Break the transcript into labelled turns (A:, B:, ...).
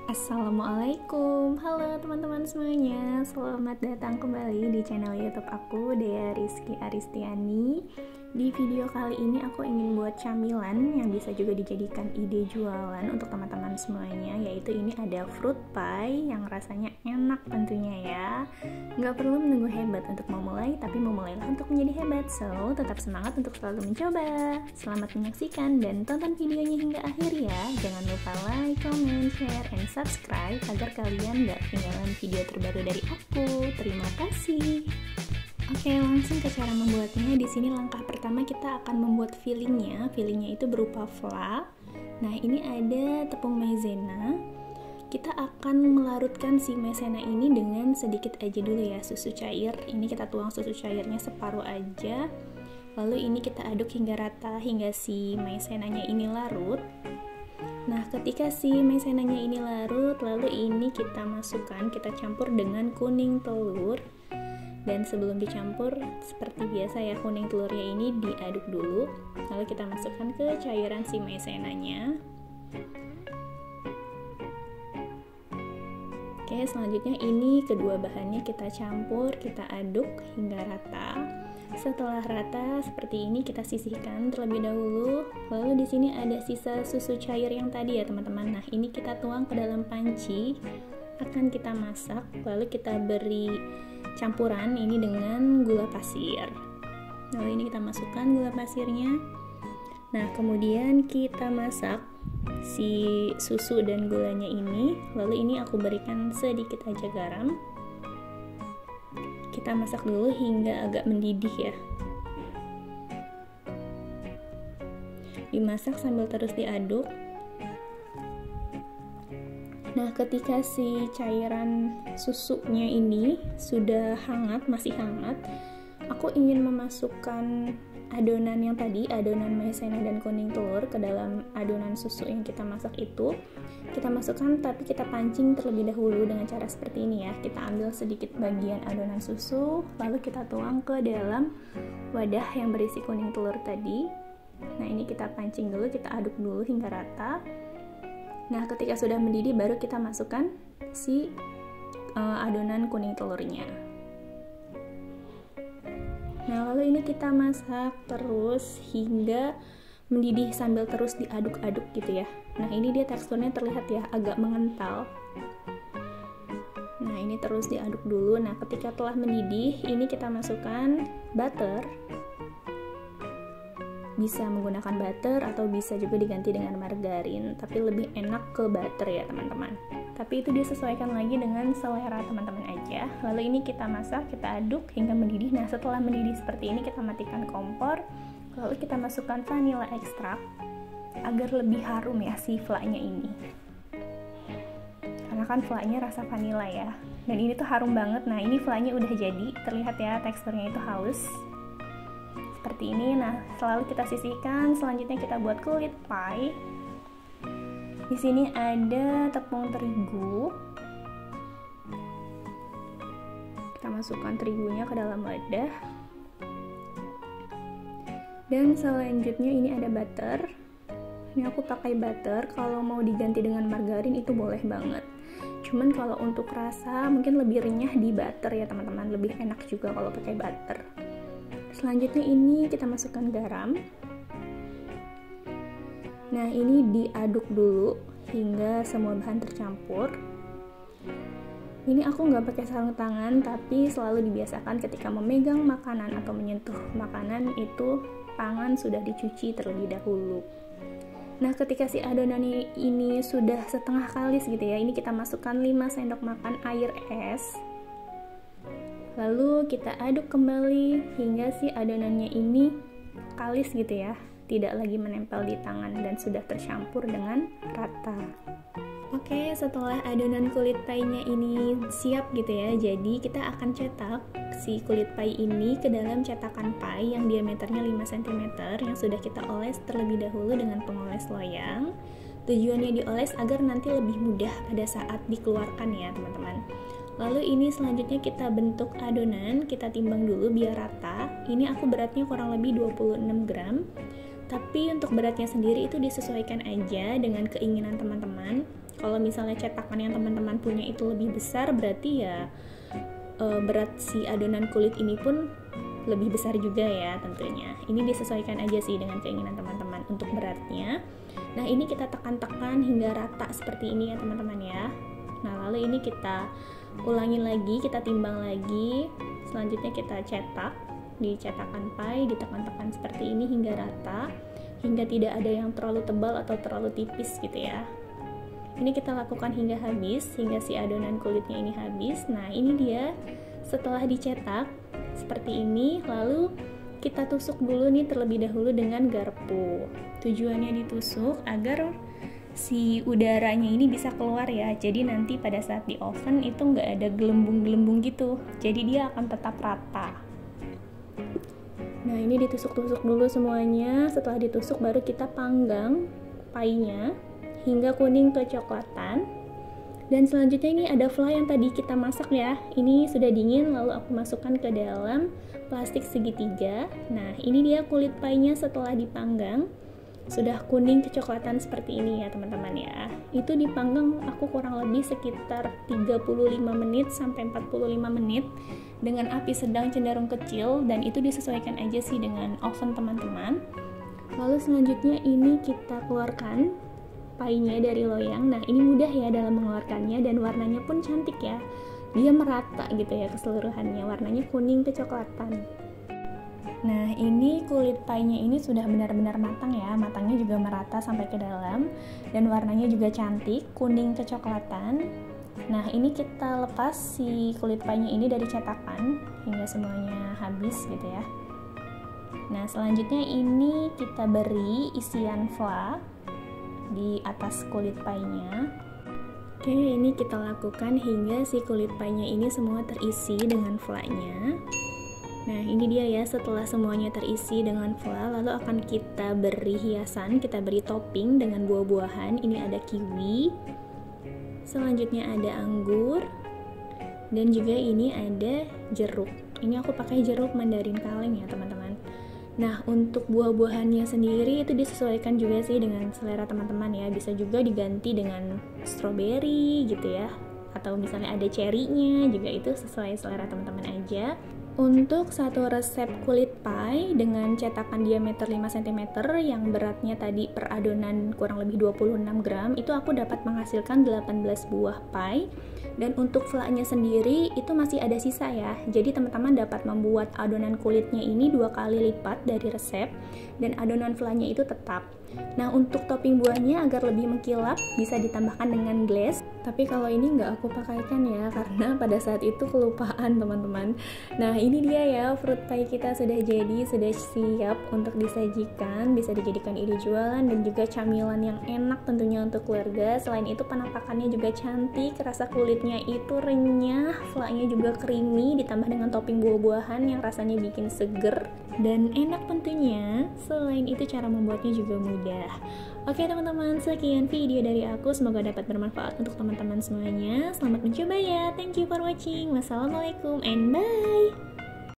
A: Assalamualaikum, halo teman-teman semuanya. Selamat datang kembali di channel YouTube aku, Dea Rizky Aristiani. Di video kali ini aku ingin buat camilan yang bisa juga dijadikan ide jualan untuk teman-teman semuanya, yaitu ini ada fruit pie yang rasanya enak tentunya ya. Nggak perlu menunggu hebat untuk memulai, tapi memulailah untuk menjadi hebat. So, tetap semangat untuk selalu mencoba. Selamat menyaksikan dan tonton videonya hingga akhir ya. Jangan lupa like, comment, share, and subscribe agar kalian gak ketinggalan video terbaru dari aku. Terima kasih. Oke, langsung ke cara membuatnya. Di sini langkah pertama kita akan membuat fillingnya. Fillingnya itu berupa fla. Nah, ini ada tepung maizena. Kita akan melarutkan si maizena ini dengan sedikit aja dulu ya, susu cair. Ini kita tuang susu cairnya separuh aja. Lalu ini kita aduk hingga rata hingga si maizenanya ini larut. Nah, ketika si maizenanya ini larut, lalu ini kita masukkan, kita campur dengan kuning telur. Dan sebelum dicampur, seperti biasa ya, kuning telurnya ini diaduk dulu. Lalu kita masukkan ke cairan si maizenanya. Oke, selanjutnya ini kedua bahannya kita campur, kita aduk hingga rata. Setelah rata seperti ini kita sisihkan terlebih dahulu. Lalu di sini ada sisa susu cair yang tadi ya teman-teman. Nah, ini kita tuang ke dalam panci. Akan kita masak, lalu kita beri campuran ini dengan gula pasir. Lalu ini kita masukkan gula pasirnya. Nah, kemudian kita masak si susu dan gulanya ini. Lalu ini aku berikan sedikit aja garam. Kita masak dulu hingga agak mendidih ya. Dimasak sambil terus diaduk. Nah, ketika si cairan susunya ini sudah hangat, masih hangat, aku ingin memasukkan adonan yang tadi, adonan maizena dan kuning telur ke dalam adonan susu yang kita masak itu. Kita masukkan tapi kita pancing terlebih dahulu dengan cara seperti ini ya. Kita ambil sedikit bagian adonan susu, lalu kita tuang ke dalam wadah yang berisi kuning telur tadi. Nah, ini kita pancing dulu, kita aduk dulu hingga rata. Nah, ketika sudah mendidih baru kita masukkan si adonan kuning telurnya. Nah, lalu ini kita masak terus hingga mendidih sambil terus diaduk-aduk gitu ya. Nah, ini dia teksturnya terlihat ya agak mengental. Nah, ini terus diaduk dulu. Nah, ketika telah mendidih, ini kita masukkan butter. Bisa menggunakan butter atau bisa juga diganti dengan margarin, tapi lebih enak ke butter ya teman-teman. Tapi itu disesuaikan lagi dengan selera teman-teman aja. Lalu ini kita masak, kita aduk hingga mendidih. Nah, setelah mendidih seperti ini kita matikan kompor. Lalu kita masukkan vanilla extract agar lebih harum ya si fla-nya ini. Karena kan fla-nya rasa vanilla ya. Dan ini tuh harum banget. Nah, ini fla-nya udah jadi, terlihat ya teksturnya itu halus. Seperti ini. Nah, selalu kita sisihkan. Selanjutnya kita buat kulit pie. Di sini ada tepung terigu. Kita masukkan terigunya ke dalam wadah. Dan selanjutnya ini ada butter. Ini aku pakai butter. Kalau mau diganti dengan margarin itu boleh banget. Cuman kalau untuk rasa mungkin lebih renyah di butter ya teman-teman. Lebih enak juga kalau pakai butter. Selanjutnya ini kita masukkan garam. Nah, ini diaduk dulu hingga semua bahan tercampur. Ini aku nggak pakai sarung tangan, tapi selalu dibiasakan ketika memegang makanan atau menyentuh makanan itu tangan sudah dicuci terlebih dahulu. Nah, ketika si adonan ini sudah setengah kalis gitu ya, ini kita masukkan 5 sendok makan air es. Lalu kita aduk kembali hingga si adonannya ini kalis gitu ya, tidak lagi menempel di tangan dan sudah tercampur dengan rata. Oke, setelah adonan kulit pie-nya ini siap gitu ya, jadi kita akan cetak si kulit pie ini ke dalam cetakan pie yang diameternya 5 cm yang sudah kita oles terlebih dahulu dengan pengoles loyang. Tujuannya dioles agar nanti lebih mudah pada saat dikeluarkan ya teman-teman. Lalu ini selanjutnya kita bentuk adonan, kita timbang dulu biar rata. Ini aku beratnya kurang lebih 26 gram. Tapi untuk beratnya sendiri itu disesuaikan aja dengan keinginan teman-teman. Kalau misalnya cetakan yang teman-teman punya itu lebih besar, berarti ya berat si adonan kulit ini pun lebih besar juga ya tentunya. Ini disesuaikan aja sih dengan keinginan teman-teman untuk beratnya. Nah, ini kita tekan-tekan hingga rata seperti ini ya teman-teman ya. Nah, lalu ini kita ulangin lagi, kita timbang lagi. Selanjutnya kita cetak di cetakan pie, ditekan-tekan seperti ini hingga rata, hingga tidak ada yang terlalu tebal atau terlalu tipis gitu ya. Ini kita lakukan hingga habis, hingga si adonan kulitnya ini habis. Nah, ini dia setelah dicetak seperti ini, lalu kita tusuk dulu nih terlebih dahulu dengan garpu. Tujuannya ditusuk agar si udaranya ini bisa keluar ya, jadi nanti pada saat di oven itu nggak ada gelembung-gelembung gitu, jadi dia akan tetap rata. Nah, ini ditusuk-tusuk dulu semuanya. Setelah ditusuk baru kita panggang pie-nya hingga kuning kecoklatan. Dan selanjutnya ini ada fla yang tadi kita masak ya. Ini sudah dingin, lalu aku masukkan ke dalam plastik segitiga. Nah, ini dia kulit pie-nya setelah dipanggang. Sudah kuning kecoklatan seperti ini ya teman-teman ya. Itu dipanggang aku kurang lebih sekitar 35 menit sampai 45 menit dengan api sedang cenderung kecil, dan itu disesuaikan aja sih dengan oven teman-teman. Lalu selanjutnya ini kita keluarkan pie-nya dari loyang. Nah, ini mudah ya dalam mengeluarkannya, dan warnanya pun cantik ya. Dia merata gitu ya keseluruhannya, warnanya kuning kecoklatan. Nah, ini kulit pie-nya ini sudah benar-benar matang ya, matangnya juga merata sampai ke dalam, dan warnanya juga cantik, kuning kecoklatan. Nah, ini kita lepas si kulit pie-nya ini dari cetakan hingga semuanya habis gitu ya. Nah, selanjutnya ini kita beri isian fla di atas kulit pie-nya. Oke, ini kita lakukan hingga si kulit pie-nya ini semua terisi dengan fla-nya. Nah, ini dia ya, setelah semuanya terisi dengan fla, lalu akan kita beri hiasan, kita beri topping dengan buah-buahan. Ini ada kiwi, selanjutnya ada anggur, dan juga ini ada jeruk. Ini aku pakai jeruk mandarin kaleng ya teman-teman. Nah, untuk buah-buahannya sendiri itu disesuaikan juga sih dengan selera teman-teman ya. Bisa juga diganti dengan strawberry gitu ya, atau misalnya ada cherry-nya juga, itu sesuai selera teman-teman aja. Untuk satu resep kulit pie dengan cetakan diameter 5 cm yang beratnya tadi per adonan kurang lebih 26 gram, itu aku dapat menghasilkan 18 buah pie. Dan untuk fla-nya sendiri itu masih ada sisa ya, jadi teman-teman dapat membuat adonan kulitnya ini 2 kali lipat dari resep, dan adonan fla-nya itu tetap. Nah, untuk topping buahnya agar lebih mengkilap bisa ditambahkan dengan glaze, tapi kalau ini nggak aku pakaikan ya karena pada saat itu kelupaan teman-teman. Nah, ini dia ya, fruit pie kita sudah jadi, sudah siap untuk disajikan, bisa dijadikan ide jualan dan juga camilan yang enak tentunya untuk keluarga. Selain itu penampakannya juga cantik, rasa kulitnya itu renyah, fla-nya juga creamy, ditambah dengan topping buah-buahan yang rasanya bikin seger dan enak tentunya. Selain itu cara membuatnya juga mudah. Oke teman-teman, sekian video dari aku, semoga dapat bermanfaat untuk teman-teman semuanya. Selamat mencoba ya, thank you for watching, wassalamualaikum and bye.